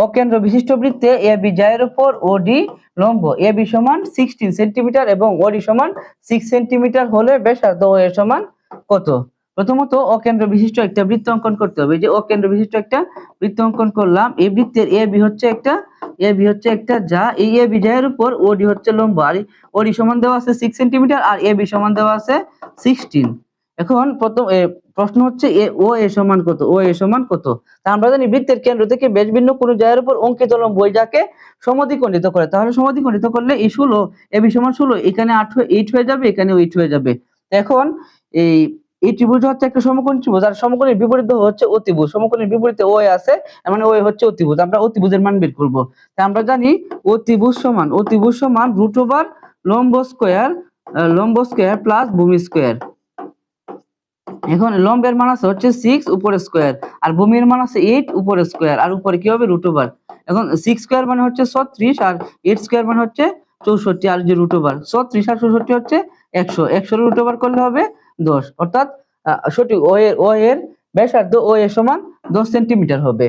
অকেন্দ্র বিশিষ্ট বৃত্তে A B জায়ের উপর ও ডি লম্ব, এ বি সমান 16 সেন্টিমিটার এবং ও ডি সমান 6 সেন্টিমিটার হলে ব্যাসার্ধ ও এ সমান কত? প্রথমত অকেন্দ্র বিশিষ্ট একটা বৃত্ত অঙ্কন করতে হবে। এই যে অকেন্দ্র বিশিষ্ট একটা বৃত্ত অঙ্কন করলাম, এই বৃত্তের এ বি হচ্ছে একটা যা এই এ বি জায়ের উপর ও ডি হচ্ছে লম্ব, আর ও ডি সমান দেওয়া আছে 6 সেন্টিমিটার আর এ বি সমান দেওয়া আছে 16। এখন প্রশ্ন হচ্ছে ও এ সমান কত? ও এ সমান কত? তা আমরা জানি বৃত্তের কেন্দ্র থেকে ব্যাস ভিন্ন কোন জায়ের উপর অঙ্কিত লম্ব যাকে সমদ্বিখণ্ডিত করে। তাহলে সমদ্বিখণ্ডিত করলে এই 16 এ বি সমান 16, এখানে 8 হয়ে যাবে, এখানে 8 হয়ে যাবে। এখন এই ত্রিভুজ হচ্ছে একটা সমকোণী ত্রিভুজ, আর সমকোণের বিপরীত হচ্ছে অতিভুজ। সমকোণের বিপরীতে ও আছে, মানে ও হচ্ছে অতিভুজ। আমরা অতিভুজের মান বের করব। তাই আমরা জানি অতিভুজ সমান √ লম্ব স্কয়ার প্লাস ভূমি স্কয়ার। এখন লম্বের মান আছে হচ্ছে 6 উপরে স্কয়ার, আর ভূমির মান আছে 8 উপরে স্কয়ার, আর উপরে কি হবে √ এখন 6 স্কয়ার মানে হচ্ছে 36 আর 8 স্কয়ার মানে হচ্ছে 64, আর যে √ 36 আর 64 হচ্ছে 100, 100 √ করলে হবে 10, অর্থাৎ সঠিক ও এর ব্যাসার্ধ ও এর সমান 10 সেন্টিমিটার হবে।